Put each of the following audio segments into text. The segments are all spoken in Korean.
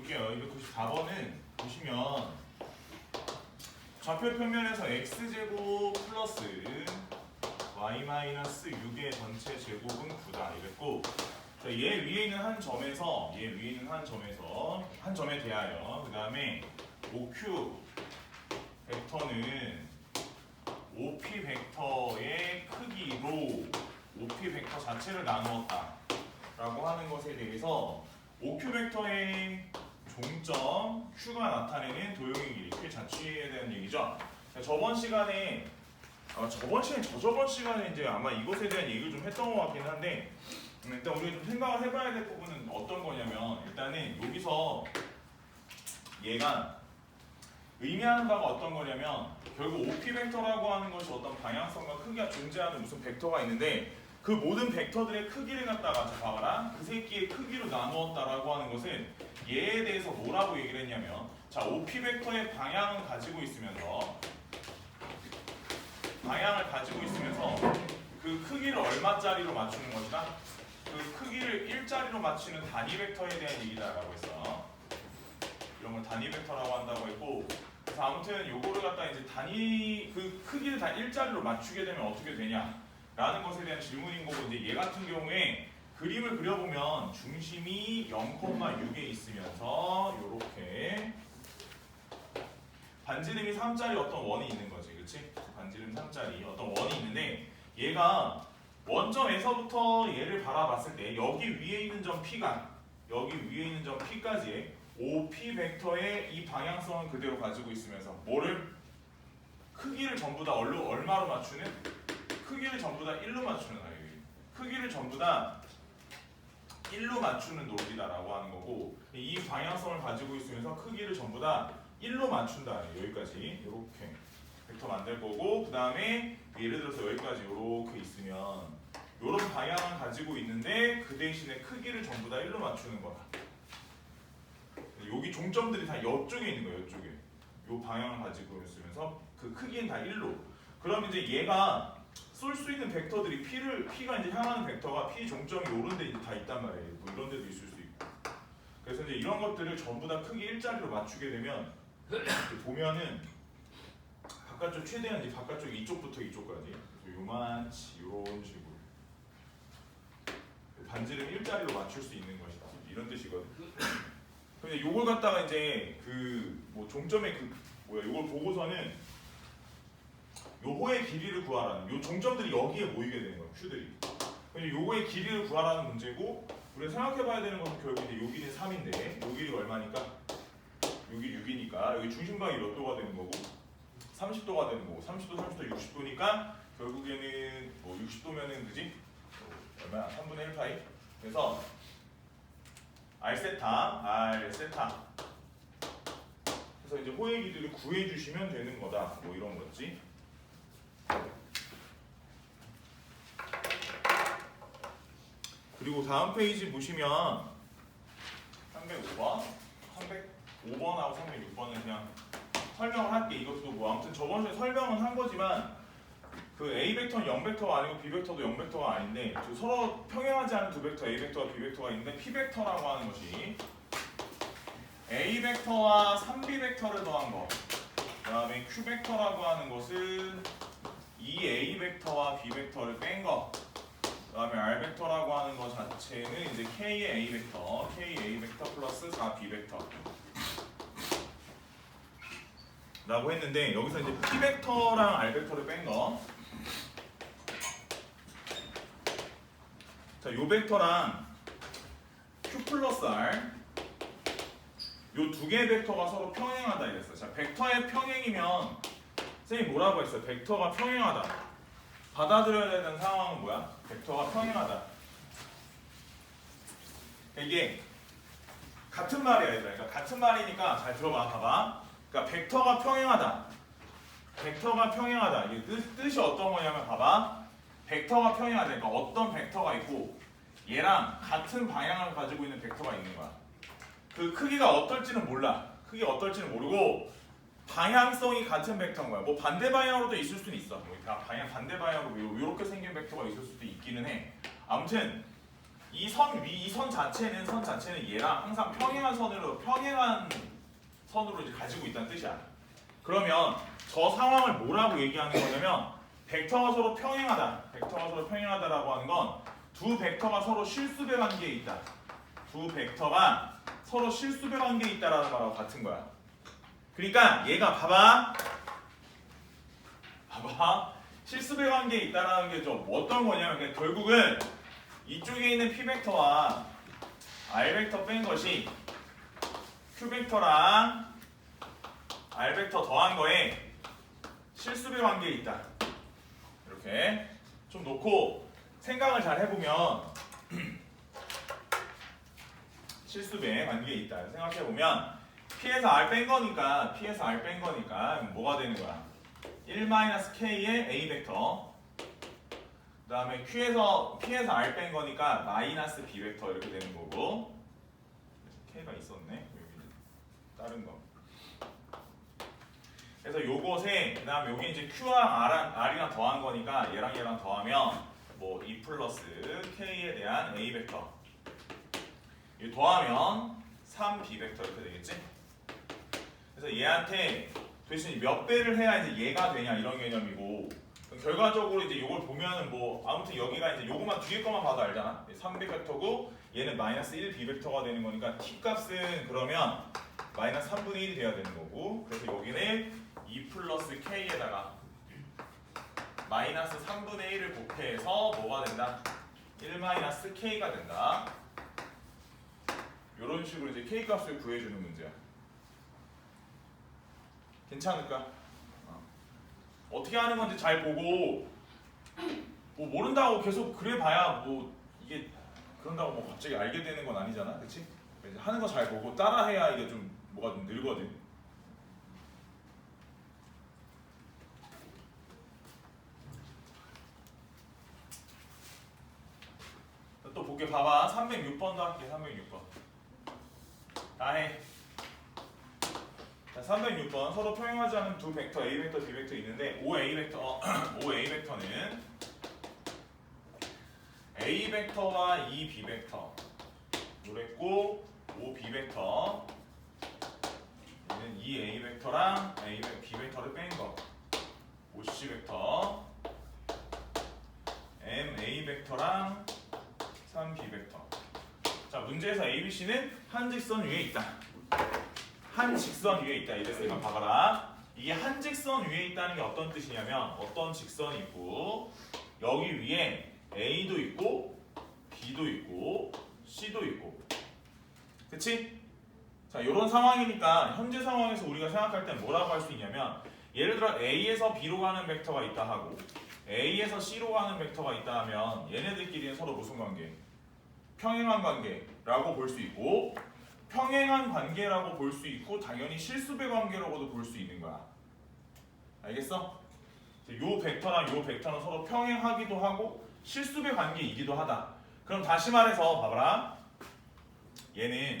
볼게요. 294번은 보시면 좌표 평면에서 x제곱 플러스 y-6의 전체 제곱은 9다 이랬고, 자, 얘 위에 있는 한 점에서 한 점에 대하여 그 다음에 OQ 벡터는 OP 벡터의 크기로 OP 벡터 자체를 나누었다 라고 하는 것에 대해서 OQ 벡터의 종점 Q가 나타내는 도형의 길이 Q 자체에 대한 얘기죠. 저번 시간에 저저번 시간에 이제 아마 이것에 대한 얘기를 좀 했던 것 같긴 한데, 일단 우리가 좀 생각을 해봐야 될 부분은 어떤 거냐면, 일단은 여기서 얘가 의미하는 바가 어떤 거냐면, 결국 OP 벡터라고 하는 것이 어떤 방향성과 크기가 존재하는 무슨 벡터가 있는데, 그 모든 벡터들의 크기를 갖다가 봐봐라, 그 새끼의 크기로 나누었다라고 하는 것은 얘에 대해서 뭐라고 얘기를 했냐면, 자, OP 벡터의 방향을 가지고 있으면서 그 크기를 얼마짜리로 맞추는 것이다? 그 크기를 1짜리로 맞추는 단위 벡터에 대한 얘기다라고 했어. 이런 걸 단위 벡터라고 한다고 했고, 그래서 아무튼 요거를 갖다 이제 그 크기를 다 1짜리로 맞추게 되면 어떻게 되냐? 라는 것에 대한 질문인 거고, 이제 얘 같은 경우에 그림을 그려보면 중심이 0,6에 있으면서 요렇게 반지름이 3짜리 어떤 원이 있는 거지, 그치? 반지름 3짜리 어떤 원이 있는데, 얘가 원점에서부터 얘를 바라봤을 때 여기 위에 있는 점 P까지의 OP 벡터의 이 방향성은 그대로 가지고 있으면서 뭐를? 크기를 전부 다 얼마로 맞추는? 크기를 전부 다 1로 맞추는 아이예요. 크기를 전부 다 1로 맞추는 논리다라고 하는 거고, 이 방향성을 가지고 있으면서 크기를 전부 다 1로 맞춘다. 여기까지 이렇게 벡터 만들 거고, 그 다음에 예를 들어서 여기까지 이렇게 있으면 이런 방향을 가지고 있는데 그 대신에 크기를 전부 다 1로 맞추는 거다. 여기 종점들이 다 이쪽에 있는 거예요. 이쪽에 이 방향을 가지고 있으면서 그 크기는 다 1로. 그럼 이제 얘가 쏠 수 있는 벡터들이 P가 이제 향하는 벡터가 P 종점이 이런 데 다 있단 말이에요. 뭐 이런 데도 있을 수 있고. 그래서 이제 이런 것들을 전부 다 크기 1짜리로 맞추게 되면 보면은 바깥쪽 최대한 이제 바깥쪽 이쪽부터 이쪽까지 요만치 이런 식으로 반지름 1짜리로 맞출 수 있는 것이다. 이런 뜻이거든. 근데 요걸 갖다가 이제 그 뭐 종점의 요걸 보고서는 요 호의 길이를 구하라는, 요 종점들이 여기에 모이게 되는 거예요. Q들이. 근데 요거의 길이를 구하라는 문제고, 우리가 생각해봐야 되는 것은 결국 이제 요 길이는 3인데 요 길이가 얼마니까? 여기 6이니까 여기 중심각이 몇 도가 되는 거고 30도가 되는 거고, 30도, 30도, 60도니까 결국에는 뭐 60도면은 그지? 얼마야? 3분의 1 파이. 그래서 R 세타. 그래서 이제 호의 길이를 구해주시면 되는 거다. 뭐 이런 거지. 그리고 다음 페이지 보시면 305번, 305번하고 306번은 그냥 설명을 할게. 이것도 뭐 아무튼 저번 주에 설명은 한 거지만, 그 A 벡터는 0벡터가 아니고 B 벡터도 0벡터가 아닌데 서로 평행하지 않은 두 벡터 A 벡터와 B 벡터가 있는데, P 벡터라고 하는 것이 A 벡터와 3B 벡터를 더한 거, 그 다음에 Q 벡터라고 하는 것은 이 A 벡터와 B 벡터를 뺀 거, 그 다음에 R 벡터라고 하는 것 자체는 이제 K의 A 벡터, KA 벡터 플러스 4B 벡터 라고 했는데, 여기서 이제 P 벡터랑 R 벡터를 뺀 거, 자, 요 벡터랑 Q 플러스 R, 요 두 개의 벡터가 서로 평행하다 이랬어. 자, 벡터의 평행이면 선생님이 뭐라고 했어요? 벡터가 평행하다. 받아들여야 되는 상황은 뭐야? 벡터가 평행하다. 이게 같은 말이야, 얘들아. 그러니까 같은 말이니까 잘 들어봐, 봐봐. 그러니까 벡터가 평행하다. 벡터가 평행하다. 이게 뜻이 어떤 거냐면, 봐봐. 벡터가 평행하다. 그러니까 어떤 벡터가 있고 얘랑 같은 방향을 가지고 있는 벡터가 있는 거야. 그 크기가 어떨지는 몰라. 크기가 어떨지는 모르고 방향성이 같은 벡터인 거야. 뭐 반대 방향으로도 있을 수는 있어. 뭐 방향 반대 방향으로 이렇게 생긴 벡터가 있을 수도 있기는 해. 아무튼 이 선 자체는 얘랑 항상 평행한 선으로 이제 가지고 있다는 뜻이야. 그러면 저 상황을 뭐라고 얘기하는 거냐면 벡터가 서로 평행하다라고 하는 건 두 벡터가 서로 실수배 관계에 있다. 두 벡터가 서로 실수배 관계에 있다라는 거랑 같은 거야. 그러니까 얘가 봐봐. 실수배 관계에 있다라는 게 좀 어떤 거냐면 그냥 결국은 이쪽에 있는 p 벡터와 r 벡터 뺀 것이 q 벡터랑 r 벡터 더한 거에 실수배 관계에 있다. 이렇게 좀 놓고 생각을 잘 해보면 실수배 관계에 있다. 생각해보면 P에서 R 뺀 거니까 뭐가 되는 거야? 1-K의 A 벡터 그 다음에 P에서 R 뺀 거니까 마이너스 B 벡터 이렇게 되는 거고 K가 있었네. 여기 다른 거. 그래서 요것에 그 다음에 여기 이제 Q랑 R이랑 더한 거니까 얘랑 더하면 뭐 2 플러스 K에 대한 A 벡터 이 더하면 3B 벡터 이렇게 되겠지? 그래서 얘한테 도대체 몇 배를 해야 이제 얘가 되냐 이런 개념이고 결과적으로 이제 이걸 보면은 뭐 아무튼 여기가 이제 요거만 뒤에 거만 봐도 알잖아. 3B 벡터고 얘는 마이너스 1B 벡터가 되는 거니까 T 값은 그러면 마이너스 3분의 1이 돼야 되는 거고 그래서 여기는 2 플러스 K에다가 마이너스 3분의 1을 곱해서 뭐가 된다? 1 마이너스 K가 된다. 이런 식으로 이제 K 값을 구해주는 문제야. 괜찮을까? 어떻게 하는 건지 잘 보고 뭐 모른다고 계속 그래봐야 뭐 이게 그런다고 뭐 갑자기 알게 되는 건 아니잖아, 그렇지? 하는 거 잘 보고 따라해야 이게 좀 뭐가 좀 늘거든. 또 볼게. 봐봐. 306번도 할게. 306번. 다 해. 자, 306번. 서로 평행하지 않은 두 벡터 A 벡터, B 벡터 있는데 OA 벡터는 A 벡터와 이 B 벡터 그랬고 OB 벡터 얘는 이 A 벡터랑 B 벡터를 뺀 거 OC 벡터 MA 벡터랑 3B 벡터. 자, 문제에서 ABC는 한 직선 위에 있다. 한 직선 위에 있다. 이랬으니까 봐봐라. 이게 한 직선 위에 있다는 게 어떤 뜻이냐면 어떤 직선이 있고 여기 위에 A도 있고 B도 있고 C도 있고 그치? 자, 이런 상황이니까 현재 상황에서 우리가 생각할 땐 뭐라고 할 수 있냐면 예를 들어 A에서 B로 가는 벡터가 있다 하고 A에서 C로 가는 벡터가 있다 하면 얘네들끼리는 서로 무슨 관계? 평행한 관계라고 볼 수 있고 평행한 관계라고 볼 수 있고 당연히 실수배 관계라고도 볼 수 있는 거야. 알겠어? 요 벡터랑 요 벡터는 서로 평행하기도 하고 실수배 관계이기도 하다. 그럼 다시 말해서 봐봐라. 얘는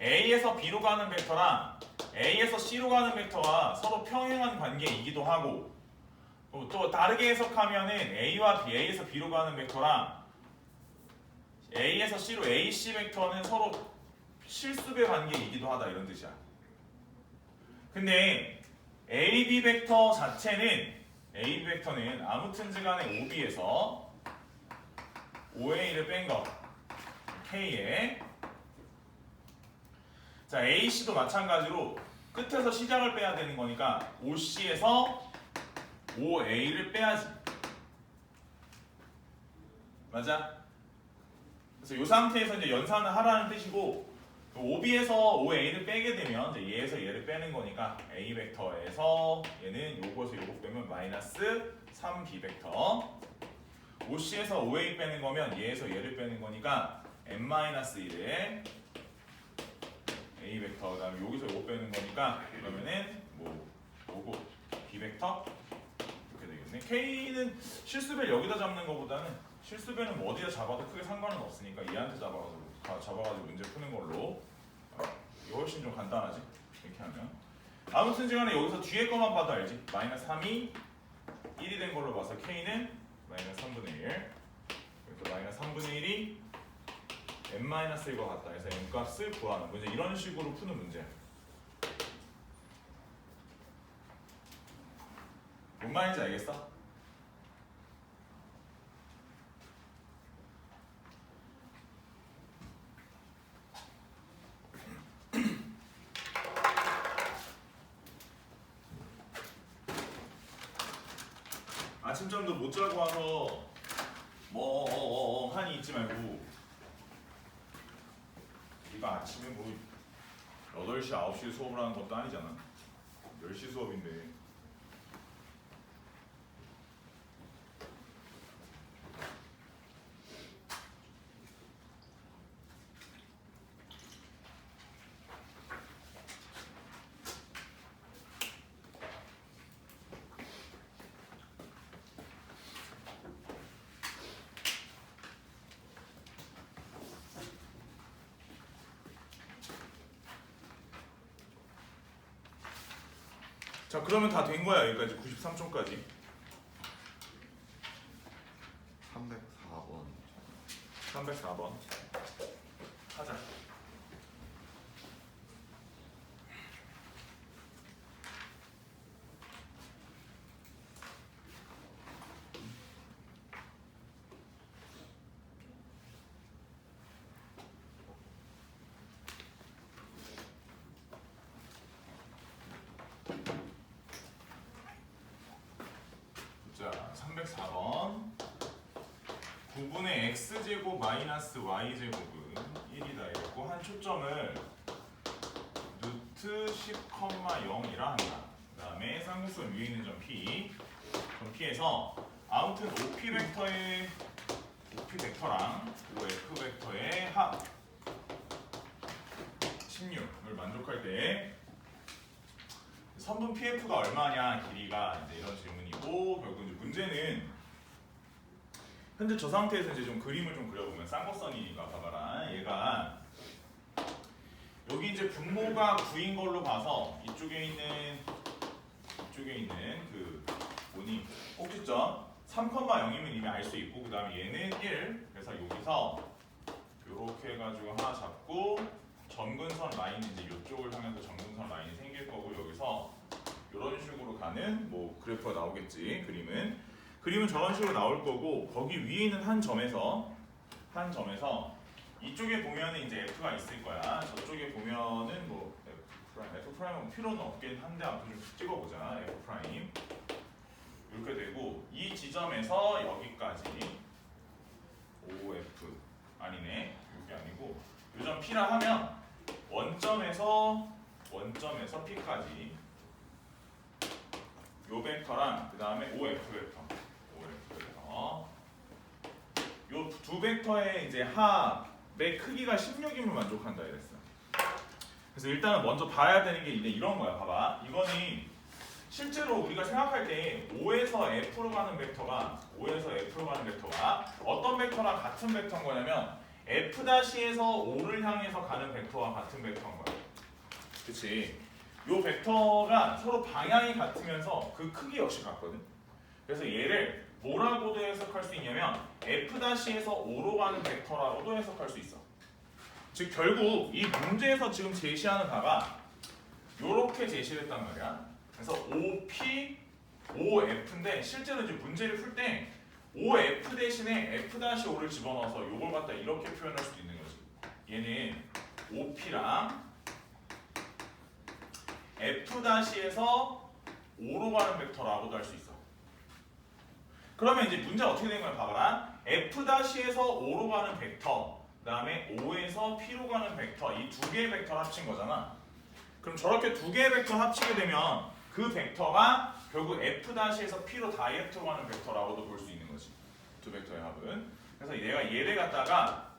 A에서 B로 가는 벡터랑 A에서 C로 가는 벡터가 서로 평행한 관계이기도 하고 또 다르게 해석하면은 A와 B, A에서 B로 가는 벡터랑 A에서 C로 AC 벡터는 서로 실수배 관계이기도 하다 이런 뜻이야. 근데 AB 벡터 자체는 AB 벡터는 아무튼지 간에 OB에서 OA를 뺀 거 K에 자 AC도 마찬가지로 끝에서 시작을 빼야 되는 거니까 OC에서 OA를 빼야지. 맞아? 그래서 이 상태에서 이제 연산을 하라는 뜻이고 OB에서 OA를 빼게 되면 이제 얘에서 얘를 빼는 거니까 A 벡터에서 얘는 요거에서 요거 빼면 마이너스 3B 벡터 OC에서 OA 빼는 거면 얘에서 얘를 빼는 거니까 n-1에 A 벡터 그다음에 여기서 요거 빼는 거니까 그러면은 뭐 요거 B 벡터 이렇게 되겠네. K는 실수배를 여기다 잡는 거보다는 실수배는 뭐 어디다 잡아도 크게 상관은 없으니까 얘한테 잡아가지고 문제 푸는 걸로 이게 훨씬 좀 간단하지 이렇게 하면. 아무튼 간에 여기서 뒤에 것만 봐도 알지. 마이너스 3이 1이 된 걸로 봐서 K는 마이너스 3분의 1 이렇게 마이너스 3분의 1이 n-1과 같다 해서 n 값을 구하는 문제. 이런 식으로 푸는 문제야. 뭔 말인지 알겠어? 아침잠도 못 자고 와서 뭐 한이 있지 말고, 네가 아침에 뭐 8시, 9시에 수업을 하는 것도 아니잖아. 10시 수업인데. 자, 그러면 다 된 거야. 여기까지 93초까지. 304번. 304번 하자. 자, 304번 9분의 x제곱 마이너스 y제곱은 1이다 이랬고, 한 초점을 루트 10,0이라 한다. 그 다음에 쌍곡선 위에 있는 점 P, 점 P에서 아무튼 OP 벡터의 OP 벡터랑 OF 벡터의 합 16을 만족할 때 선분 PF가 얼마냐, 길이가, 이제 이런 질문이고, 결국 이제 문제는 현재 저 상태에서 이제 좀 그림을 좀 그려보면, 쌍곡선이니까 봐봐라. 얘가 여기 이제 분모가 9인 걸로 봐서 이쪽에 있는 그 뭐니 꼭지점 3,0이면 이미 알 수 있고, 그 다음에 얘는 1. 그래서 여기서 이렇게 해가지고 하나 잡고, 점근선 라인이 이제 이쪽을 향해서 점근선 라인이 생길 거고, 여기서 이런 식으로 가는 뭐 그래프가 나오겠지. 그림은 저런 식으로 나올 거고, 거기 위에 있는 한 점에서 이쪽에 보면은 이제 F가 있을 거야. 저쪽에 보면은 뭐 F'은 필요는 없긴 한데 아무튼 좀 찍어보자. F' 이렇게 되고, 이 지점에서 여기까지 OF 아니네, 이게 아니고 이 점 P라 하면 원점에서 P까지 요 벡터랑 그 다음에 OF 벡터 요 두 벡터의 이제 합의 크기가 16이면 만족한다 이랬어. 그래서 일단은 먼저 봐야 되는 게 이런 거야. 봐봐. 이거는 실제로 우리가 생각할 때 O에서 F로 가는 벡터가 어떤 벡터랑 같은 벡터인 거냐면 F''에서 O를 향해서 가는 벡터와 같은 벡터인 거야. 그치? 요 벡터가 서로 방향이 같으면서 그 크기 역시 같거든. 그래서 얘를 뭐라고도 해석할 수 있냐면 F''에서 O로 가는 벡터라고도 해석할 수 있어. 즉 결국 이 문제에서 지금 제시하는 바가 요렇게 제시를 했단 말이야. 그래서 OP, OF인데 실제로 이제 문제를 풀 때 OF 대신에 F''O를 집어넣어서 요걸 갖다 이렇게 표현할 수도 있는 거지. 얘는 OP랑 F''에서 O로 가는 벡터라고도 할 수 있어. 그러면 이제 문제 어떻게 된 거야? 봐봐라. F''에서 O로 가는 벡터, 그 다음에 O에서 P로 가는 벡터, 이 두 개의 벡터를 합친 거잖아. 그럼 저렇게 두 개의 벡터 합치게 되면 그 벡터가 결국 F''에서 P로 다이렉트로 가는 벡터라고도 볼 수 있는 거지. 두 벡터의 합은. 그래서 얘가 얘를 갖다가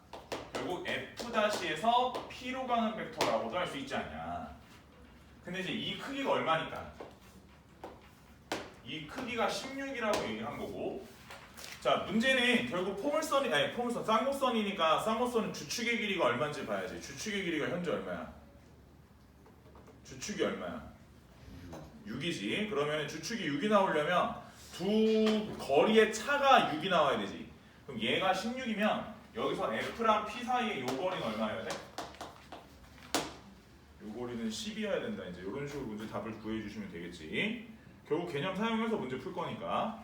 결국 F''에서 P로 가는 벡터라고도 할 수 있지 않냐. 근데 이제 이 크기가 얼마니까? 이 크기가 16이라고 얘기한 거고, 자 문제는 결국 쌍곡선이니까 쌍곡선은 주축의 길이가 얼마인지 봐야지. 주축의 길이가 현재 얼마야? 주축이 얼마야? 6이지. 그러면 주축이 6이 나오려면 두 거리의 차가 6이 나와야 되지. 그럼 얘가 16이면 여기서 F랑 P 사이에 요 거리는 얼마여야 돼? 요 거리는 10이어야 된다. 이제 이런 식으로 문제 답을 구해주시면 되겠지. 결국 개념 사용해서 문제 풀 거니까.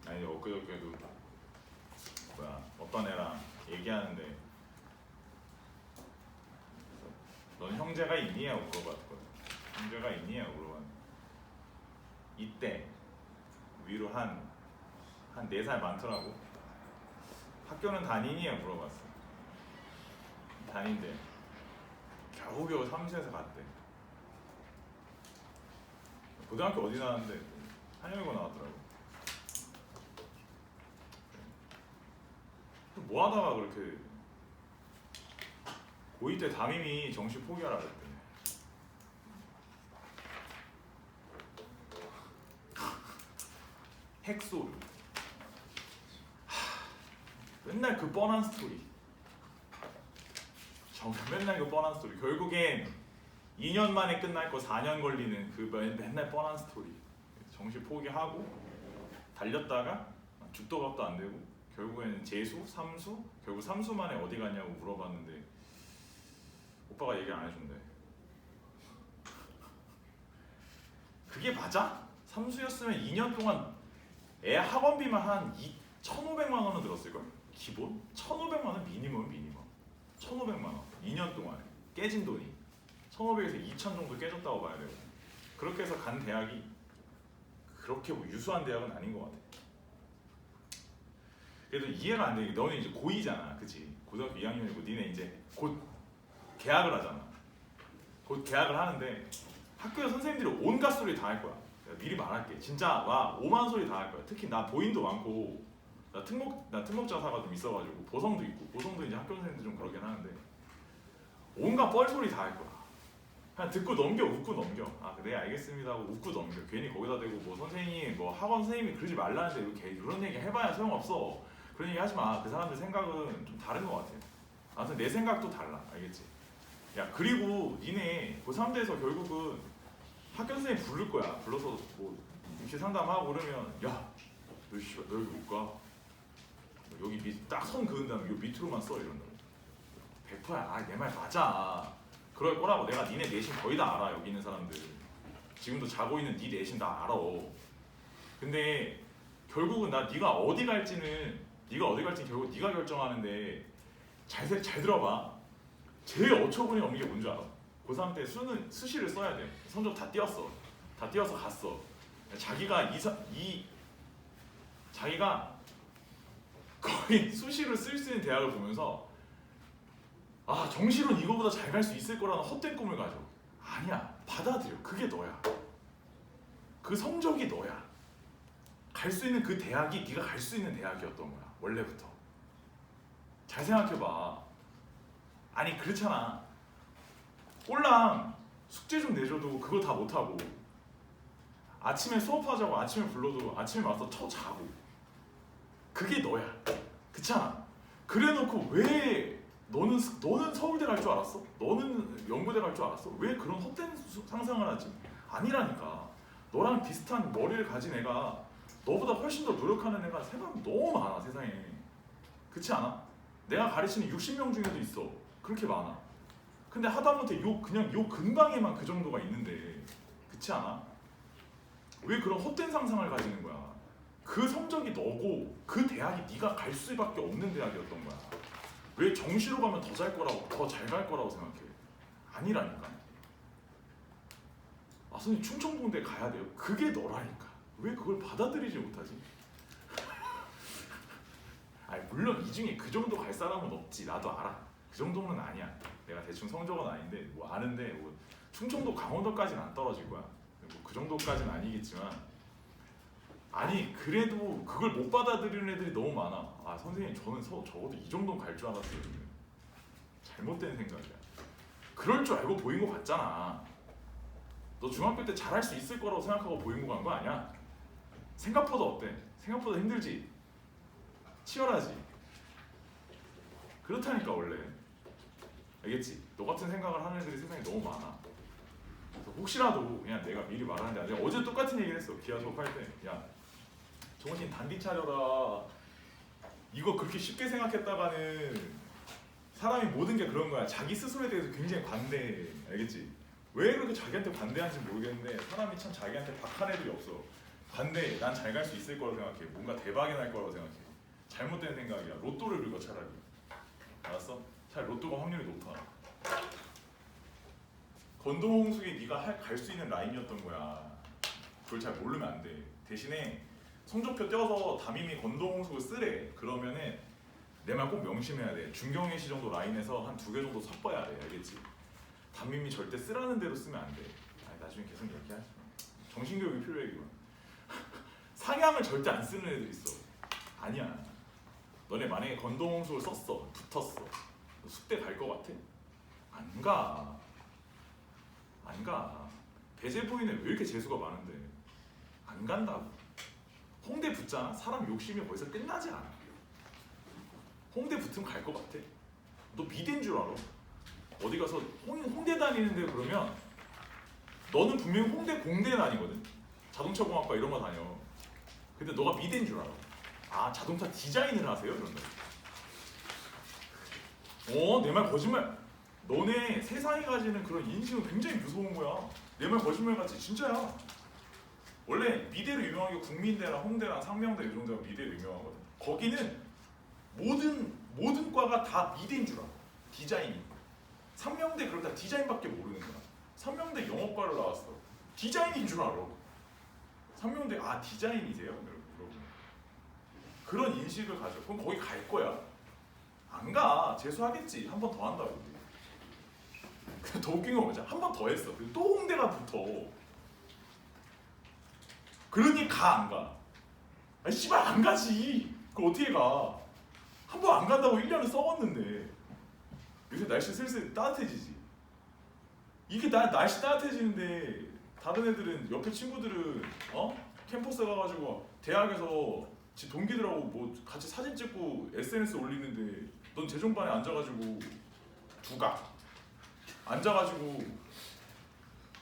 아니 엊그저께도 어떤 애랑 얘기하는데 넌 형제가 있니? 하고 물어봤거든. 형제가 있니? 하고 물어봤는데 이때 위로 한 4살 많더라고. 학교는 다니니? 하고 물어봤어. 다닌대. 겨우겨우 사무실에서 갔대. 고등학교 어디 나왔는데 한영이고 나왔더라고. 뭐 하다가 그렇게 고2 때 담임이 정시 포기하라 그랬대. 핵소리. 맨날 그 뻔한 스토리. 맨날 그 뻔한 스토리. 결국엔 2년 만에 끝날 거 4년 걸리는 그 맨날 뻔한 스토리. 정시 포기하고 달렸다가 죽도 밥도 안 되고 결국에는 재수, 삼수, 결국 삼수 만에 어디 갔냐고 물어봤는데 오빠가 얘기 안 해준대. 그게 맞아? 삼수였으면 2년 동안 애 학원비만 한 1,500만 원은 들었을걸? 기본? 1,500만 원 미니멈. 1,500만 원. 2년 동안에 깨진 돈이 1,500에서 2,000 정도 깨졌다고 봐야 되고. 그렇게 해서 간 대학이 그렇게 뭐 유수한 대학은 아닌 것 같아. 그래도 이해가 안 돼. 너는 이제 고2잖아, 그치? 고등학교 2학년이고 니네 이제 곧 개학을 하잖아. 곧 개학을 하는데 학교에 선생님들이 온갖 소리 다 할 거야. 내가 미리 말할게. 진짜 와 5만 소리 다 할 거야. 특히 나 보인도 많고 나 특목자사가 좀 있어가지고 보성도 있고 보성도 이제 학교 선생님들 좀 그러긴 하는데 온갖 뻘소리 다 할 거야. 그냥 듣고 넘겨, 웃고 넘겨. 아 그래 알겠습니다 하고 웃고 넘겨. 괜히 거기다 대고 뭐 선생님 뭐 학원 선생님이 그러지 말라는데 이런 얘기 해봐야 소용없어. 그런 얘기 하지 마. 그 사람들 생각은 좀 다른 것 같아. 아무튼 내 생각도 달라. 알겠지? 야 그리고 니네 고3대에서 결국은 학교 선생님 부를 거야. 불러서 뭐 입시 상담하고 그러면 야 너 여기 못 가. 여기 딱 선 그은 다음에 요 밑으로만 써 이런다고. 100%야. 내 말 맞아. 그럴 거라고. 내가 니네 내신 거의 다 알아. 여기 있는 사람들 지금도 자고 있는 니 내신 다 알아. 근데 결국은 네가 어디 갈지는 결국 네가 결정하는데 잘 들어봐. 제일 어처구니 없는 게 뭔지 알아? 고3 때 수시를 써야 돼. 성적 다 띄었어. 다 띄어서 갔어. 자기가 거의 수시를 쓸 수 있는 대학을 보면서 아 정시론 이거보다 잘 갈 수 있을 거라는 헛된 꿈을 가져. 아니야. 받아들여. 그게 너야. 그 성적이 너야. 갈 수 있는 그 대학이 네가 갈 수 있는 대학이었던 거야. 원래부터. 잘 생각해봐. 아니 그렇잖아. 꼴랑 숙제 좀 내줘도 그거 다 못하고 아침에 수업하자고 아침에 불러도 아침에 와서 자고 그게 너야. 그렇잖아. 그래놓고 왜 너는 서울대 갈 줄 알았어? 너는 연구대 갈 줄 알았어? 왜 그런 헛된 상상을 하지? 아니라니까. 너랑 비슷한 머리를 가진 애가 너보다 훨씬 더 노력하는 애가 세상에 너무 많아. 세상에. 그렇지 않아? 내가 가르치는 60명 중에도 있어. 그렇게 많아. 근데 하다못해 그냥 요 근방에만 그 정도가 있는데 그렇지 않아? 왜 그런 헛된 상상을 가지는 거야? 그 성적이 너고 그 대학이 네가 갈 수밖에 없는 대학이었던 거야. 왜 정시로 가면 더 잘 갈 거라고 생각해? 아니라니까. 아 선생님 충청공대 가야 돼요? 그게 너라니까. 왜 그걸 받아들이지 못하지? 아니 물론 이 중에 그 정도 갈 사람은 없지. 나도 알아. 그 정도는 아니야. 내가 대충 성적은 아닌데 뭐 아는데 뭐 충청도 강원도까지는 안 떨어질 거야. 뭐 그 정도까지는 아니겠지만 아니 그래도 그걸 못 받아들이는 애들이 너무 많아. 아 선생님 저는 적어도 이 정도는 갈 줄 알았어요. 잘못된 생각이야. 그럴 줄 알고 보인고 갔잖아. 너 중학교 때 잘할 수 있을 거라고 생각하고 보인고 간 거 아니야? 생각보다 어때? 생각보다 힘들지? 치열하지? 그렇다니까 원래. 알겠지? 너 같은 생각을 하는 애들이 세상에 너무 많아. 그래서 혹시라도 그냥 내가 미리 말하는데 내가 어제 똑같은 얘기를 했어. 기아 수업할 때. 야 정신 단디 차려라. 이거 그렇게 쉽게 생각했다가는 사람이 모든 게 그런 거야. 자기 스스로에 대해서 굉장히 관대해. 알겠지? 왜 그렇게 자기한테 관대한지 모르겠는데 사람이 참 자기한테 박한 애들이 없어. 관대해. 난 잘 갈 수 있을 거라고 생각해. 뭔가 대박이 날 거라고 생각해. 잘못된 생각이야. 로또를 읽어 차라리. 알았어? 차라리 로또가 확률이 높아. 건동홍숙이 네가 갈 수 있는 라인이었던 거야. 그걸 잘 모르면 안 돼. 대신에 성적표 떼어서 담임이 건동홍숙을 쓰래. 그러면은 내 말 꼭 명심해야 돼. 중경예 시 정도 라인에서 한 2개 정도 섞어야 돼. 알겠지? 담임이 절대 쓰라는 대로 쓰면 안 돼. 아니, 나중에 계속 얘기하지 마. 정신교육이 필요해 이거. 상향을 절대 안 쓰는 애들 있어. 아니야. 너네 만약에 건동홍숙을 썼어. 붙었어. 너 숙대 갈 거 같아? 안 가. 안 가. 배재부인은 왜 이렇게 재수가 많은데? 안 간다고. 홍대 붙잖아. 사람 욕심이 거기서 끝나지 않아. 홍대 붙으면 갈 것 같아? 너 미대인 줄 알아? 어디 가서 홍대 다니는데 그러면 너는 분명히 홍대 공대에 다니거든. 자동차공학과 이런 거 다녀. 근데 너가 미대인 줄 알아. 아 자동차 디자인을 하세요? 그런다. 내 말 거짓말. 너네 세상이 가지는 그런 인식은 굉장히 무서운 거야. 내 말 거짓말 같지? 진짜야. 원래 미대로 유명한 게 국민대랑 홍대랑 상명대 이 정도가 미대로 유명하거든. 거기는 모든 과가 다 미대인 줄 알아. 디자인이. 상명대 그렇다 디자인밖에 모르는 거야. 상명대 영어과를 나왔어. 디자인인 줄 알아. 상명대 디자인이세요? 여러분. 그런 인식을 가져. 그럼 거기 갈 거야. 안 가. 재수하겠지. 한 번 더 한다고. 더 웃긴 건 뭐지? 한 번 더 했어. 그리고 또 홍대가 붙어. 그러니 안 가. 아니 씨발 안 가지. 그거 어떻게 가? 한 번 안 간다고 1년을 썩었는데. 요새 날씨 슬슬 따뜻해지지. 이게 날씨 따뜻해지는데 다른 애들은 옆에 친구들은 캠퍼스 가가지고 대학에서 지 동기들하고 뭐 같이 사진 찍고 SNS 올리는데 넌 재종반에 앉아가지고 두각 앉아가지고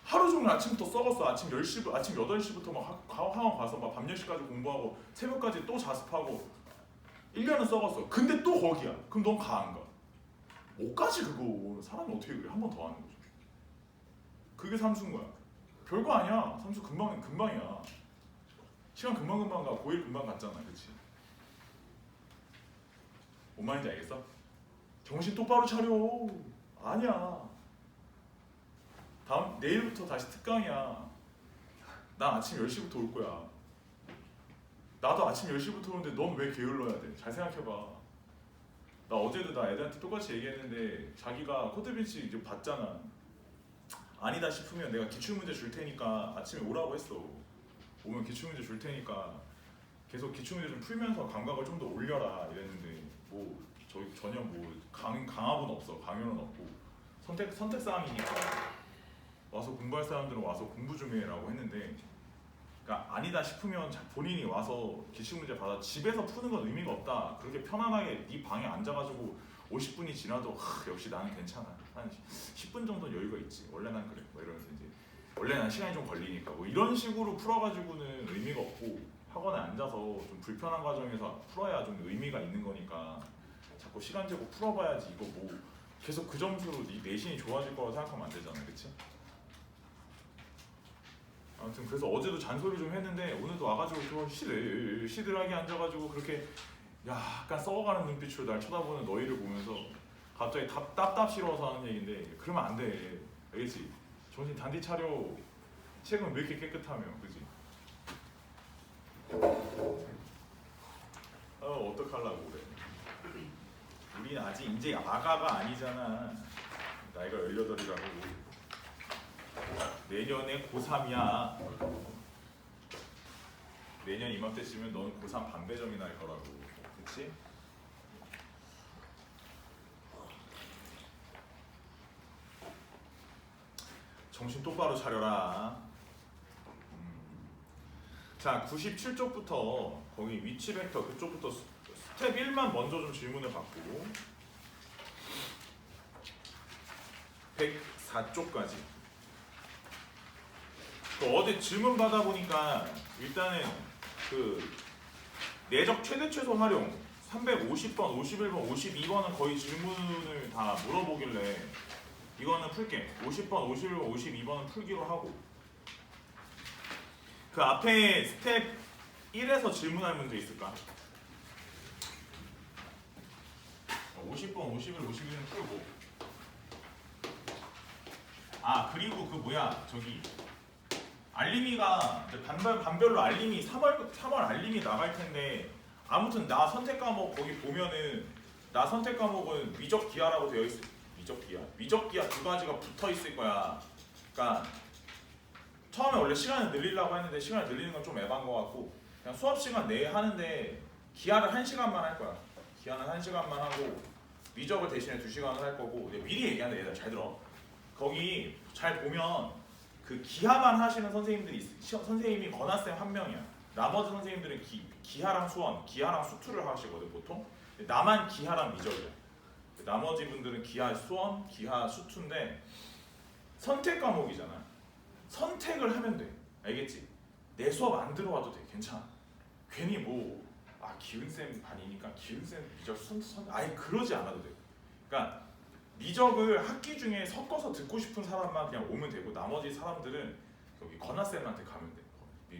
하루 종일 아침부터 썩었어. 아침 8시부터 막 학원 가서 막 밤 10시까지 공부하고 새벽까지 또 자습하고 1년은 썩었어. 근데 또 거기야. 그럼 넌 가 안 가? 못 가지 그거. 사람이 어떻게 그래. 한 번 더 하는 거지. 그게 삼수인 거야. 별거 아니야. 삼수 금방이야. 시간 금방 가. 고1 금방 갔잖아. 그치? 뭔 말인지 알겠어? 정신 똑바로 차려. 아니야. 내일부터 다시 특강이야. 난 아침 10시부터 올 거야. 나도 아침 10시부터 오는데 넌 왜 게을러야 돼? 잘 생각해봐. 나 어제도 애들한테 똑같이 얘기했는데 자기가 코드빈치 이제 봤잖아. 아니다 싶으면 내가 기출문제 줄 테니까 아침에 오라고 했어. 오면 기출문제 줄 테니까 계속 기출문제 좀 풀면서 감각을 좀 더 올려라 이랬는데 뭐 저희 전혀 뭐 강압은 없어. 강요는 없고 선택 사항이니까 와서 공부할 사람들은 와서 공부 좀 해라고 했는데 그러니까 아니다 싶으면 본인이 와서 기출문제 받아 집에서 푸는 건 의미가 없다. 그렇게 편안하게 네 방에 앉아가지고 50분이 지나도 역시 나는 괜찮아. 한 10분 정도는 여유가 있지. 원래 난 그래. 뭐 이러면서 이제 원래 난 시간이 좀 걸리니까 뭐 이런 식으로 풀어가지고는 의미가 없고 학원에 앉아서 좀 불편한 과정에서 풀어야 좀 의미가 있는 거니까 자꾸 시간 재고 풀어봐야지. 이거 뭐 계속 그 점수로 네 내신이 좋아질 거라고 생각하면 안 되잖아. 그치? 아무튼 그래서 어제도 잔소리 좀 했는데 오늘도 와가지고 시들하게 앉아가지고 그렇게 약간 썩어가는 눈빛으로 날 쳐다보는 너희를 보면서 갑자기 답답시러워서 하는 얘기인데 그러면 안 돼. 알겠지? 정신 단디 차려. 책은 왜 이렇게 깨끗하며, 그지? 어떡하려고 그래. 우리는 아직 이제 아가가 아니잖아. 나이가 18이라고. 내년에 고3이야. 내년 이맘때쯤은 너는 고3 반배점이 날 거라고. 그치? 정신 똑바로 차려라. 자, 97쪽부터 거기 위치 벡터 그쪽부터 스텝 1만 먼저 좀 질문을 받고 104쪽까지 어디 질문 받아보니까 일단은 그 내적 최대 최소 활용 350번, 51번, 52번은 거의 질문을 다 물어보길래 이거는 풀게. 50번, 51번, 52번은 풀기로 하고 그 앞에 스텝 1에서 질문할 문제 있을까? 50번, 51, 52는 풀고 아 그리고 그 뭐야 저기 알림이가 이제 반별로 알림이 3월 알림이 나갈 텐데 아무튼 나 선택 과목 거기 보면은 나 선택 과목은 미적 기하라고 되어 있어. 미적 기하 두 가지가 붙어 있을 거야. 그러니까 처음에 원래 시간을 늘리려고 했는데 시간을 늘리는 건 좀 에반 거 같고 그냥 수업 시간 내에 하는데 기하를 1시간만 할 거야. 기하는 1시간만 하고 미적을 대신에 2시간을 할 거고 미리 얘기하는데 얘들아 잘 들어. 거기 잘 보면 그 기하만 하시는 선생님들이 선생님이 건아쌤 한 명이야. 나머지 선생님들은 기하랑 수원, 기하랑 수투를 하시거든 보통. 나만 기하랑 미적이야. 나머지 분들은 기하 수원, 기하 수투인데 선택 과목이잖아. 선택을 하면 돼. 알겠지? 내 수업 안 들어와도 돼. 괜찮아. 괜히 기훈쌤 반이니까 기훈쌤 미적 아예 그러지 않아도 돼. 그러니까 미적을 학기 중에 섞어서 듣고 싶은 사람만 그냥 오면 되고 나머지 사람들은 여기 건아쌤한테 가면 돼.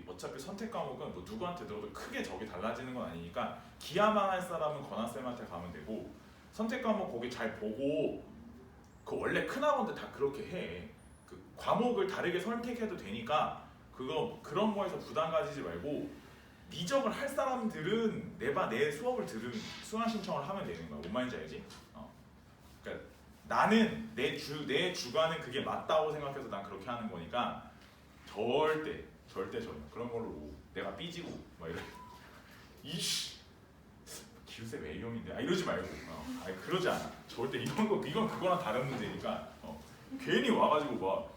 어차피 선택 과목은 뭐 누구한테 들어도 크게 적이 달라지는 건 아니니까 기하만 할 사람은 건아쌤한테 가면 되고 선택 과목 거기 잘 보고 그 원래 큰 학원들 다 그렇게 해. 그 과목을 다르게 선택해도 되니까 그런 거에서 부담 가지지 말고 미적을 할 사람들은 내 수업을 들은 수강 신청을 하면 되는 거야. 뭔 말인지 알지? 그러니까 나는 내 주관은 그게 맞다고 생각해서 난 그렇게 하는 거니까 절대 그런 걸로 내가 삐지고 막 이래. 이씨 기우쌤 A형인데 이러지 말고 아니 그러지 않아. 절대 이건 그거랑 다른 문제니까 괜히 와가지고 막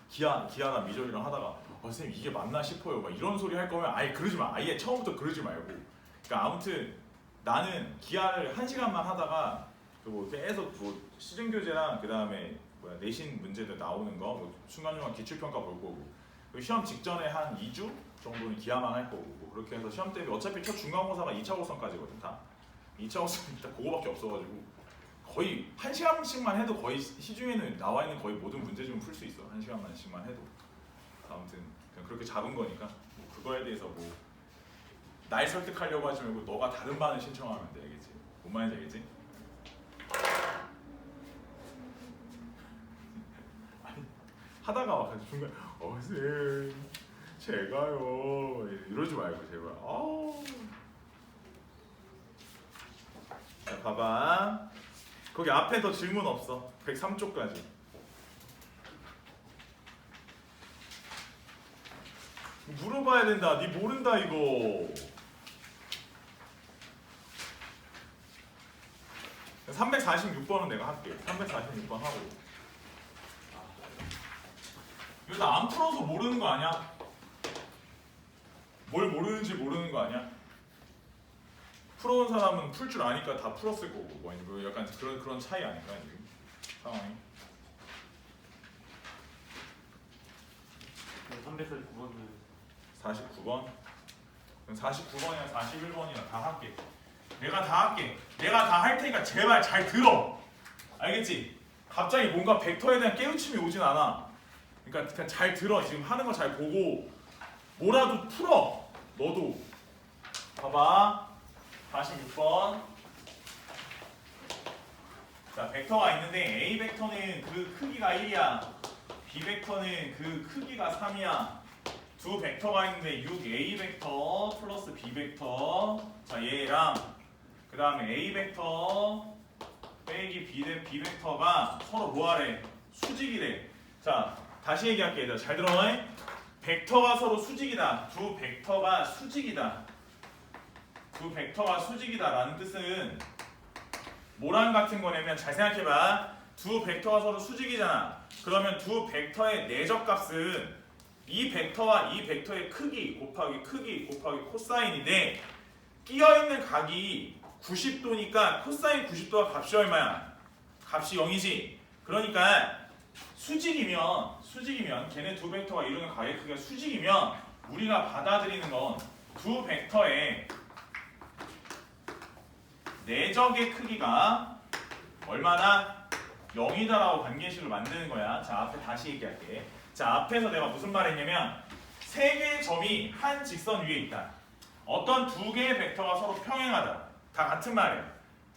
기하나 미적이랑 하다가 선생님 이게 맞나 싶어요 막 이런 소리 할 거면 아예 그러지 마. 아예 처음부터 그러지 말고. 그러니까 아무튼 나는 기하를 1시간만 하다가 계속 시즌 교재랑 그 다음에 내신 문제들 나오는 거 중간중간 기출평가 볼 거고 시험 직전에 한 2주 정도는 기하만 할 거고 그렇게 해서 시험 대비 어차피 첫 중간고사가 2차 고사까지거든 다. 2차 고사는 일단 그거밖에 없어가지고 거의 1시간씩만 해도 거의 시중에는 나와 있는 거의 모든 문제집은 풀 수 있어. 1시간만씩만 해도. 아무튼 그냥 그렇게 잡은 거니까 그거에 대해서 날 설득하려고 하지 말고 너가 다른 반을 신청하면 돼. 알겠지? 뭔 말인지 알겠지? 아니 하다가 막 중간에 쌤 제가요 이러지 말고 제발. 자 봐봐 거기 앞에 더 질문 없어. 103쪽까지 물어봐야 된다. 니 모른다 이거. 346번은 내가 할게. 346번 하고 이거 나 안 풀어서 모르는 거 아니야? 뭘 모르는지 모르는 거 아니야? 풀어온 사람은 풀 줄 아니까 다 풀었을 거고 뭐 약간 그런 차이 아닐까 지금 상황이. 349번은 49번? 그럼 49번이나 41번이나 다 할게. 내가 다 할게. 내가 다 할 테니까 제발 잘 들어. 알겠지? 갑자기 뭔가 벡터에 대한 깨우침이 오진 않아. 그러니까 그냥 잘 들어. 지금 하는 거 잘 보고 뭐라도 풀어. 너도. 봐봐. 46번. 자, 벡터가 있는데 A 벡터는 그 크기가 1이야. B 벡터는 그 크기가 3이야. 두 벡터가 있는데 6A 벡터 플러스 B 벡터. 자, 얘랑 그 다음에 A 벡터 빼기 B 벡터가 서로 뭐하래? 수직이래. 자, 다시 얘기할게. 얘들아 잘 들어. 벡터가 서로 수직이다. 두 벡터가 수직이다. 두 벡터가 수직이다라는 뜻은 뭐랑 같은 거냐면 잘 생각해봐. 두 벡터가 서로 수직이잖아. 그러면 두 벡터의 내적값은 이 벡터와 이 벡터의 크기 곱하기 코사인인데 끼어있는 각이 90도니까 코사인 90도가 값이 얼마야? 값이 0이지. 그러니까 수직이면 걔네 두 벡터가 이루는 각의 크기가 수직이면 우리가 받아들이는 건 두 벡터의 내적의 크기가 얼마나 0이다라고 관계식을 만드는 거야. 자, 앞에 다시 얘기할게. 자, 앞에서 내가 무슨 말 했냐면 세 개의 점이 한 직선 위에 있다. 어떤 두 개의 벡터가 서로 평행하다. 다 같은 말이야.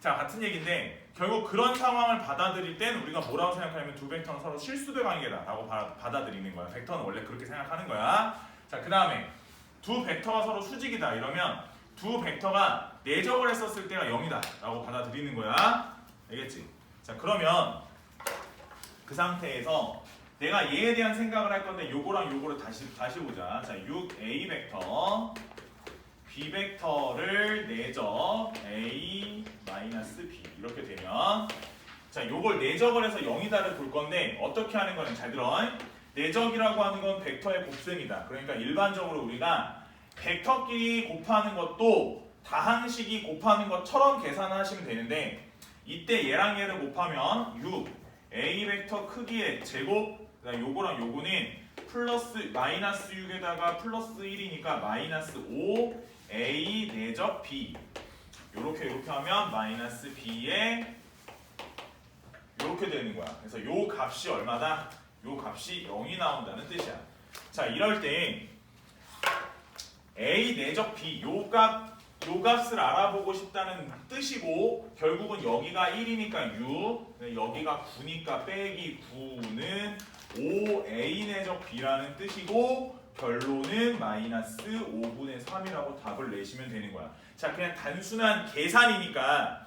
자, 같은 얘기인데 결국 그런 상황을 받아들일 땐 우리가 뭐라고 생각하냐면 두 벡터는 서로 실수배 관계다라고 받아들이는 거야. 벡터는 원래 그렇게 생각하는 거야. 자, 그 다음에 두 벡터가 서로 수직이다 이러면 두 벡터가 내적을 했었을 때가 0이다 라고 받아들이는 거야. 알겠지? 자, 그러면 그 상태에서 내가 얘에 대한 생각을 할 건데 요거랑 요거를 다시 보자. 자, 6a 벡터 b 벡터를 내적 a b 이렇게 되면 자, 요걸 내적을 해서 0이다를 볼 건데 어떻게 하는 거는 잘 들어. 내적이라고 하는 건 벡터의 곱셈이다. 그러니까 일반적으로 우리가 벡터끼리 곱하는 것도 다항식이 곱하는 것처럼 계산하시면 되는데 이때 얘랑 얘를 곱하면 6 a 벡터 크기의 제곱 요거랑 요거는 플러스 마이너스 6에다가 플러스 1이니까 마이너스 5 a 내적 b 요렇게 하면 마이너스 b에 요렇게 되는 거야. 그래서 요 값이 얼마다? 요 값이 0이 나온다는 뜻이야. 자, 이럴 때 a 내적 b 요 값을 알아보고 싶다는 뜻이고 결국은 여기가 1이니까 6 여기가 9니까 빼기 9는 5a 내적 b라는 뜻이고 결론은 마이너스 5분의 3이라고 답을 내시면 되는 거야. 자, 그냥 단순한 계산이니까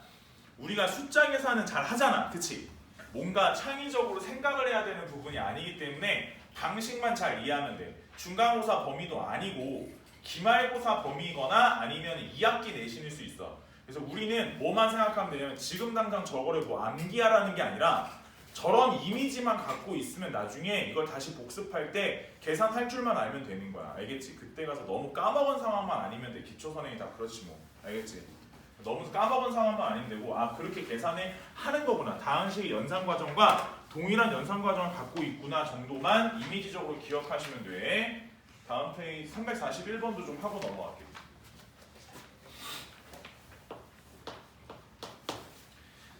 우리가 숫자 계산은 잘 하잖아. 그치? 뭔가 창의적으로 생각을 해야 되는 부분이 아니기 때문에 방식만 잘 이해하면 돼. 중간고사 범위도 아니고 기말고사 범위이거나 아니면 2학기 내신일 수 있어. 그래서 우리는 뭐만 생각하면 되냐면 지금 당장 저거를 뭐 암기하라는 게 아니라 저런 이미지만 갖고 있으면 나중에 이걸 다시 복습할 때 계산할 줄만 알면 되는 거야. 알겠지? 그때 가서 너무 까먹은 상황만 아니면 돼. 기초선행이 다 그렇지 뭐. 알겠지? 너무 까먹은 상황만 아니면 되고 아 그렇게 계산을 하는 거구나. 다항식의 연산과정과 동일한 연산과정을 갖고 있구나 정도만 이미지적으로 기억하시면 돼. 다음 페이지 341번도 좀 하고 넘어갈게요.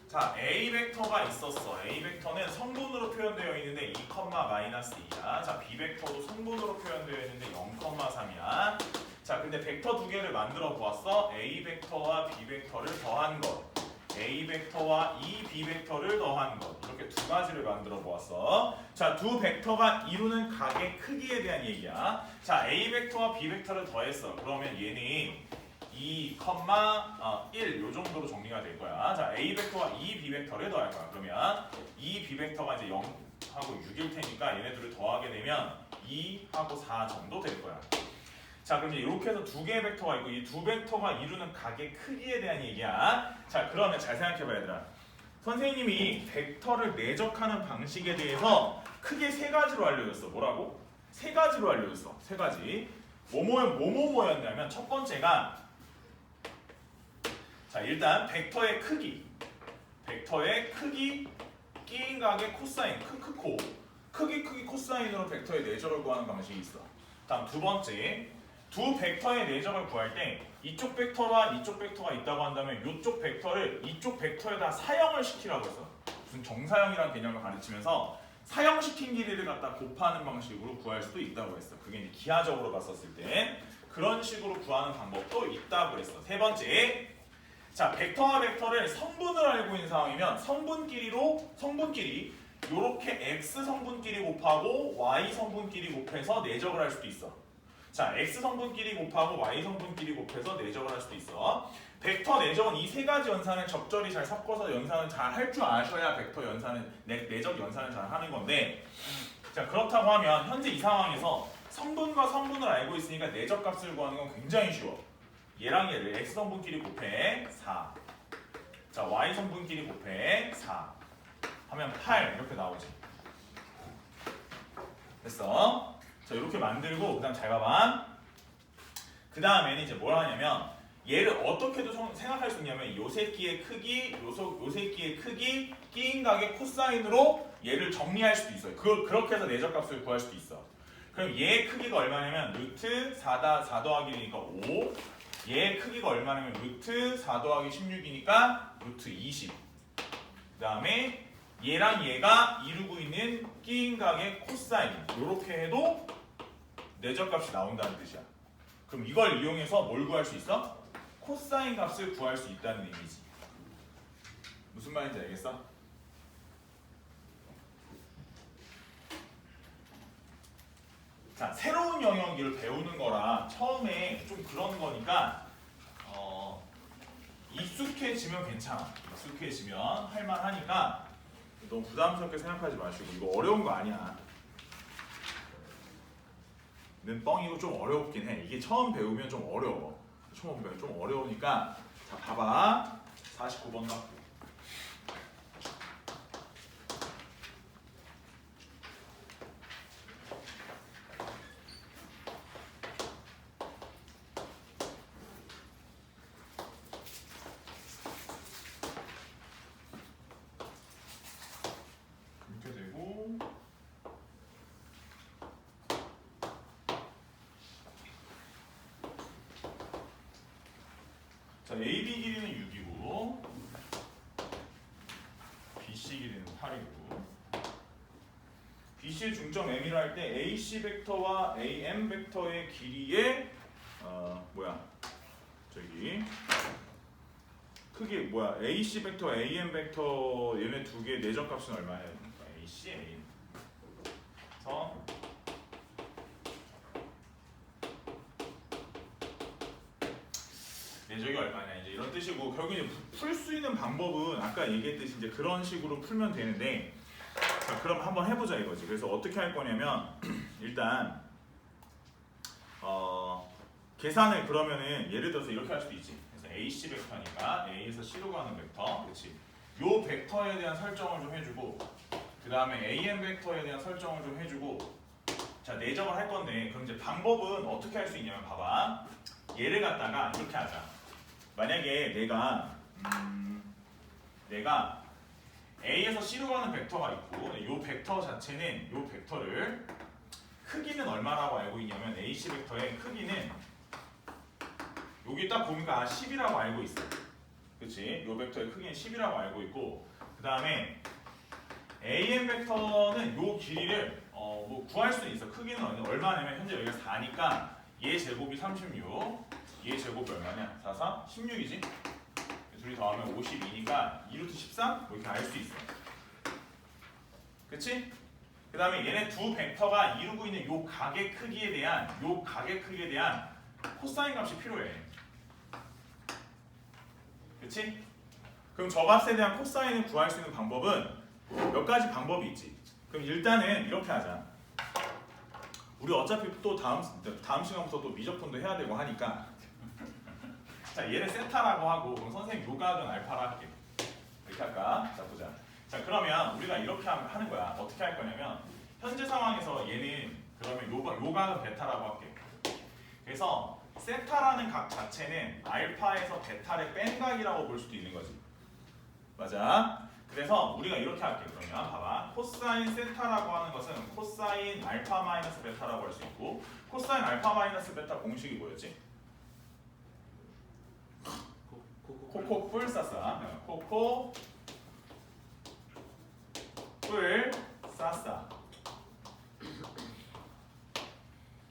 자, a 벡터가 있었어. a 벡터는 성분으로 표현되어 있는데 2,-2야. 자, b 벡터도 성분으로 표현되어 있는데 0,3이야. 자, 근데 벡터 두 개를 만들어 보았어. a 벡터와 b 벡터를 더한 것, a 벡터와 이 b 벡터를 더한 것, 이렇게 두 가지를 만들어 보았어. 자, 두 벡터가 이루는 각의 크기에 대한 얘기야. 자, a 벡터와 b 벡터를 더했어. 그러면 얘는 2,1 요 정도로 정리가 될 거야. 자, a 벡터와 이 b 벡터를 더할 거야. 그러면 이 b 벡터가 이제 0하고 6일 테니까 얘네들을 더하게 되면 2하고 4 정도 될 거야. 자, 그럼 이제 이렇게 해서 두 개의 벡터가 있고 이 두 벡터가 이루는 각의 크기에 대한 얘기야. 자, 그러면 잘 생각해봐 얘들아. 선생님이 벡터를 내적하는 방식에 대해서 크게 세 가지로 알려줬어. 뭐라고? 세 가지로 알려줬어. 세 가지. 뭐뭐였냐면 첫 번째가 자, 일단 벡터의 크기. 벡터의 크기 끼인 각의 코사인 크크코. 크기 코사인으로 벡터의 내적을 구하는 방식이 있어. 다음 두 번째. 두 벡터의 내적을 구할 때 이쪽 벡터와 이쪽 벡터가 있다고 한다면 이쪽 벡터를 이쪽 벡터에다 사형을 시키라고 했어. 무슨 정사형이라는 개념을 가르치면서 사형시킨 길이를 갖다 곱하는 방식으로 구할 수도 있다고 했어. 그게 이제 기하적으로 봤었을 때 그런 식으로 구하는 방법도 있다고 했어. 세 번째, 자, 벡터와 벡터를 성분을 알고 있는 상황이면 성분끼리 요렇게 x 성분끼리 곱하고 y 성분끼리 곱해서 내적을 할 수도 있어. 자, x 성분끼리 곱하고 y 성분끼리 곱해서 내적을 할 수도 있어. 벡터 내적은 이 세 가지 연산을 적절히 잘 섞어서 연산을 잘 할 줄 아셔야 벡터 연산은 내적 연산을 잘 하는 건데, 자, 그렇다고 하면 현재 이 상황에서 성분과 성분을 알고 있으니까 내적값을 구하는 건 굉장히 쉬워. 얘랑 얘를 x 성분끼리 곱해 4. 자, y 성분끼리 곱해 4 하면 8 이렇게 나오지. 됐어? 자, 이렇게 만들고 그다음 잘 봐봐. 그 다음에는 이제 뭘 하냐면 얘를 어떻게도 생각할 수 있냐면 요 새끼의 크기, 요 새끼의 크기, 끼인 각의 코사인으로 얘를 정리할 수도 있어요. 그렇게 해서 내적값을 구할 수도 있어. 그럼 얘의 크기가 얼마냐면 루트 4 더하기 1이니까 5. 얘의 크기가 얼마냐면 루트 4 더하기 16이니까 루트 20. 그 다음에 얘랑 얘가 이루고 있는 끼인 각의 코사인. 이렇게 해도 내적값이 나온다는 뜻이야. 그럼 이걸 이용해서 뭘 구할 수 있어? 코사인 값을 구할 수 있다는 의미지. 무슨 말인지 알겠어? 자, 새로운 영역을 배우는 거라 처음에 좀 그런 거니까 익숙해지면 괜찮아. 익숙해지면 할만하니까 너무 부담스럽게 생각하지 마시고 이거 어려운 거 아니야. 는 뻥이고 좀 어렵긴 해. 이게 처음 배우면 좀 어려워. 처음 배우면 좀 어려우니까 자 봐봐. 49번 갖고 이렇게 되고 자, AB 길이는 6이고 BC 길이는 8이고 BC의 중점 M이라 할 때 AC 벡터와 AM 벡터의 길이의 저기 크기 AC 벡터, AM 벡터 얘네 두 개의 내적값은 얼마예요? AC, AM 그래서 내적이 얼마냐 이제 이런 뜻이고 결국 이제 풀 수 있는 방법은 아까 얘기했듯이 이제 그런 식으로 풀면 되는데 자, 그럼 한번 해보자 이거지. 그래서 어떻게 할 거냐면 일단 계산을 그러면은 예를 들어서 이렇게 할 수도 있지. 그래서 AC 벡터니까 A에서 C로 가는 벡터, 그렇지? 요 벡터에 대한 설정을 좀 해주고 그 다음에 AM 벡터에 대한 설정을 좀 해주고 자 내적을 할 건데 그럼 이제 방법은 어떻게 할 수 있냐면 봐봐. 얘를 갖다가 이렇게 하자. 만약에 내가 A에서 C로 가는 벡터가 있고 이 벡터 자체는 이 벡터를 크기는 얼마라고 알고 있냐면 AC 벡터의 크기는 여기 딱 보니까 10이라고 알고 있어. 그렇지? 이 벡터의 크기는 10이라고 알고 있고 그 다음에 AM 벡터는 이 길이를 구할 수는 있어. 크기는 얼마냐면 현재 여기가 4니까 얘 제곱이 36 얘 제곱이 얼마냐? 4, 4, 16이지? 둘이 더하면 52니까 2루트 13? 이렇게 알 수 있어. 그치? 그 다음에 얘네 두 벡터가 이루고 있는 요 각의 크기에 대한 코사인 값이 필요해. 그치? 그럼 저 값에 대한 코사인을 구할 수 있는 방법은 몇 가지 방법이 있지. 그럼 일단은 이렇게 하자. 우리 어차피 또 다음 시간부터 또 미적분도 해야 되고 하니까 자 얘를 세타라고 하고 그럼 선생님 요 각은 알파라 할게. 이렇게 할까? 자 보자. 자 그러면 우리가 이렇게 하는 거야. 어떻게 할 거냐면 현재 상황에서 얘는 그러면 요 각은 베타라고 할게. 그래서 세타라는 각 자체는 알파에서 베타를 뺀 각이라고 볼 수도 있는 거지. 맞아. 그래서 우리가 이렇게 할게. 그러면 봐봐. 코사인 세타라고 하는 것은 코사인 알파 마이너스 베타라고 할 수 있고 코사인 알파 마이너스 베타 공식이 뭐였지? 코코 뿔 싸싸. 코코 뿔 싸싸.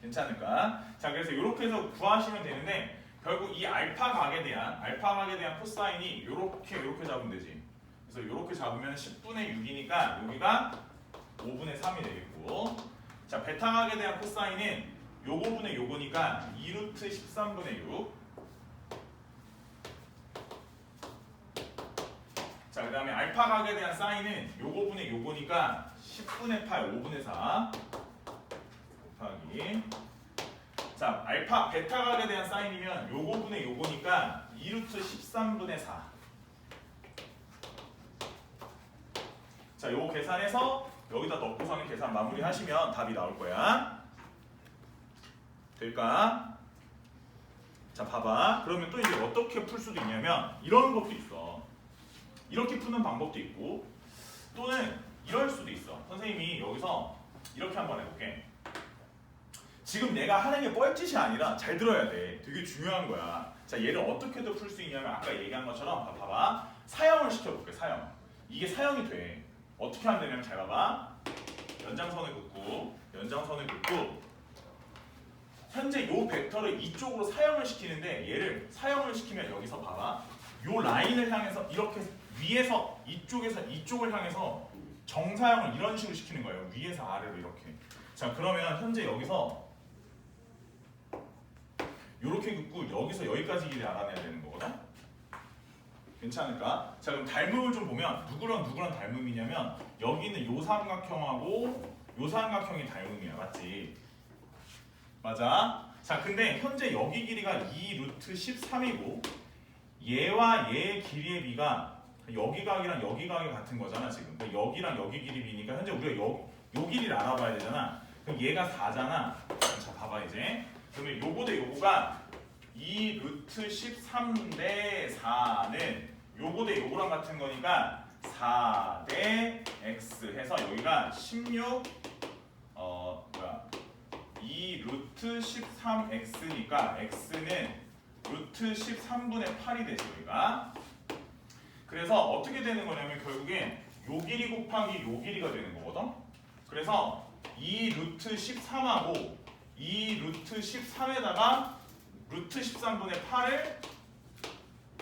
괜찮을까? 자 그래서 이렇게 해서 구하시면 되는데 결국 이 알파 각에 대한 코사인이 이렇게 잡으면 되지. 그래서 이렇게 잡으면 10분의 6이니까 여기가 5분의 3이 되겠고 자 베타 각에 대한 코사인은 요거분의 요거니까 2루트 13분의 6 자 그 다음에 알파 각에 대한 사인은 요거분의 요거니까 10분의 8 5분의 4 곱하기 여기. 자, 알파, 베타각에 대한 사인이면 요거분의 요거니까 2루트 13분의 4. 자, 요거 계산해서 여기다 넣고서는 계산 마무리하시면 답이 나올 거야. 될까? 자, 봐봐. 그러면 또 이제 어떻게 풀 수도 있냐면 이런 것도 있어. 이렇게 푸는 방법도 있고 또는 이럴 수도 있어. 선생님이 여기서 이렇게 한번 해볼게. 지금 내가 하는 게 뻘짓이 아니라 잘 들어야 돼. 되게 중요한 거야. 자, 얘를 어떻게도 풀 수 있냐면 아까 얘기한 것처럼 봐봐. 사형을 시켜볼게. 사형. 이게 사형이 돼. 어떻게 하면 되냐면 잘 봐봐. 연장선을 긋고 현재 요 벡터를 이쪽으로 사형을 시키는데 얘를 사형을 시키면 여기서 봐봐. 요 라인을 향해서 이렇게 위에서 이쪽에서 이쪽을 향해서 정사형을 이런 식으로 시키는 거예요. 위에서 아래로 이렇게. 자, 그러면 현재 여기서 요렇게 긋고 여기서 여기까지 길이 알아내야 되는 거거든? 괜찮을까? 자, 그럼 닮음을 좀 보면 누구랑 닮음이냐면 여기는 요 삼각형하고 요 삼각형이 닮음이야. 맞지? 맞아? 자, 근데 현재 여기 길이가 2루트 13이고 얘와 얘의 길이의 비가 여기 각이랑 여기 각이 같은 거잖아 지금. 그러니까 여기랑 여기 길이 비니까 현재 우리가 요 길이를 알아봐야 되잖아. 그럼 얘가 4잖아. 자, 봐봐 이제. 그러면 요거 대 요거가 2루트 13 대 4는 요거 대 요거랑 같은 거니까 4 대 x 해서 여기가 16 2루트 13x니까 x는 루트 13분의 8이 되지 여기가. 그래서 어떻게 되는 거냐면 결국엔 요 길이 곱하기 요 길이가 되는 거거든. 그래서 2루트 13하고 2루트 13에다가 루트 13분의 8을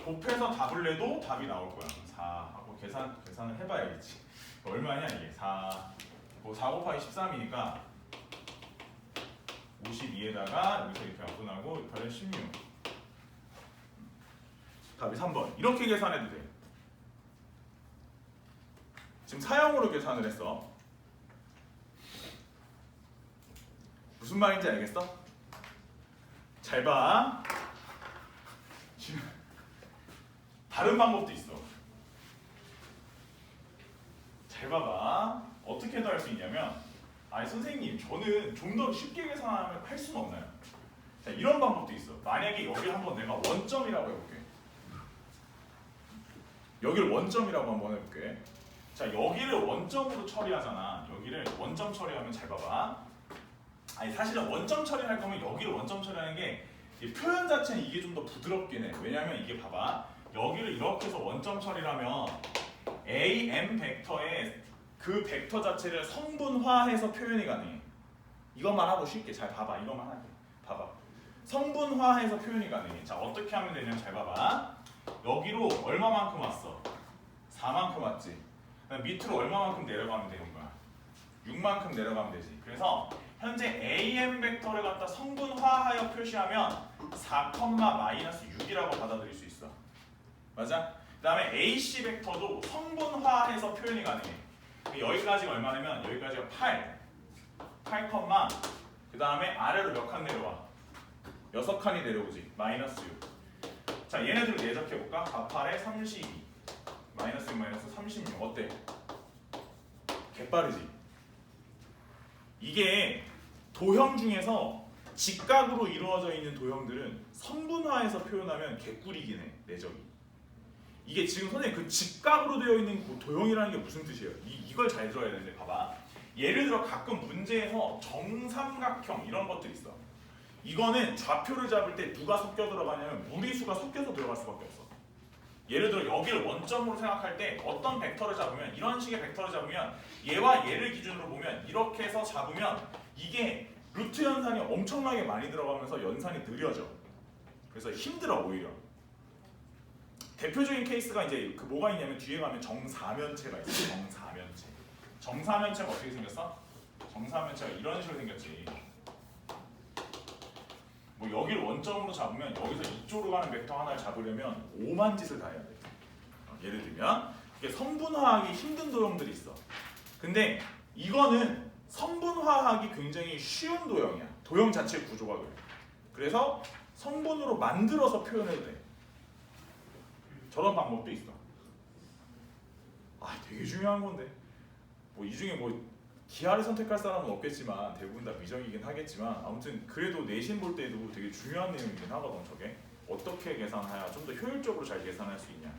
곱해서 답을 내도 답이 나올 거야. 4 하고 계산을 해봐야겠지. 얼마냐 이게 4 곱하기 13이니까 52에다가 여기서 이렇게 약분하고 8에 16. 답이 3번. 이렇게 계산해도 돼. 지금 사형으로 계산을 했어. 무슨 말인지 알겠어? 잘 봐. 지금 다른 방법도 있어. 잘 봐봐. 어떻게도 할 수 있냐면 아니 선생님 저는 좀 더 쉽게 계산하면 할 수는 없나요? 자, 이런 방법도 있어. 만약에 여기를 한번 내가 원점이라고 해볼게. 여기를 원점이라고 한번 해볼게. 자, 여기를 원점으로 처리하잖아. 여기를 원점 처리하면 잘 봐봐. 아니 사실은 원점 처리할 거면 여기를 원점 처리하는 게 이 표현 자체는 이게 좀 더 부드럽긴 해. 왜냐면 이게 봐봐. 여기를 이렇게 해서 원점 처리를 하면 a, m 벡터의 그 벡터 자체를 성분화해서 표현이 가능해. 이것만 하고 쉽게 잘 봐봐. 이것만 하게. 봐봐. 성분화해서 표현이 가능해. 자, 어떻게 하면 되냐면 잘 봐봐. 여기로 얼마만큼 왔어? 4만큼 왔지. 밑으로 얼마만큼 내려가면 되는 거야? 6만큼 내려가면 되지. 그래서 현재 AM 벡터를 갖다 성분화하여 표시하면 4,-6이라고 받아들일 수 있어. 맞아? 그 다음에 AC 벡터도 성분화해서 표현이 가능해. 여기까지가 얼마냐면 여기까지가 8, 그 다음에 아래로 몇 칸 내려와? 6칸이 내려오지. -6. 자, 얘네들을 내적해볼까? 4,8에 32 -6 36 어때? 개빠르지? 이게 도형 중에서 직각으로 이루어져 있는 도형들은 성분화해서 표현하면 개꿀이긴 해. 내적이. 이게 지금 선생님 그 직각으로 되어 있는 그 도형이라는 게 무슨 뜻이에요? 이걸 잘 들어야 되는데 봐봐. 예를 들어 가끔 문제에서 정삼각형 이런 것들이 있어. 이거는 좌표를 잡을 때 누가 섞여 들어가냐면 무리수가 섞여서 들어갈 수밖에 없어. 예를 들어 여기를 원점으로 생각할 때 어떤 벡터를 잡으면 이런 식의 벡터를 잡으면 얘와 얘를 기준으로 보면 이렇게 해서 잡으면 이게 루트 연산이 엄청나게 많이 들어가면서 연산이 느려져. 그래서 힘들어 오히려. 대표적인 케이스가 이제 그 뭐가 있냐면 뒤에 가면 정사면체가 있어. 정사면체. 정사면체가 어떻게 생겼어? 정사면체가 이런 식으로 생겼지. 뭐 여기를 원점으로 잡으면 여기서 이쪽으로 가는 벡터 하나를 잡으려면 오만 짓을 다 해야 돼. 예를 들면 이게 성분화하기 힘든 도형들이 있어. 근데 이거는 성분화하기 굉장히 쉬운 도형이야. 도형 자체 구조가 그래. 그래서 성분으로 만들어서 표현해도 돼. 저런 방법도 있어. 아, 되게 중요한 건데. 뭐 이 중에 뭐 기하를 선택할 사람은 없겠지만 대부분 다 미정이긴 하겠지만 아무튼 그래도 내신 볼 때도 되게 중요한 내용이긴 하거든. 저게 어떻게 계산해야 좀 더 효율적으로 잘 계산할 수 있냐,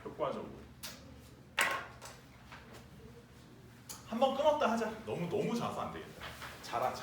효과적으로. 한번 끊었다 하자. 너무 자서 안 되겠다. 자라.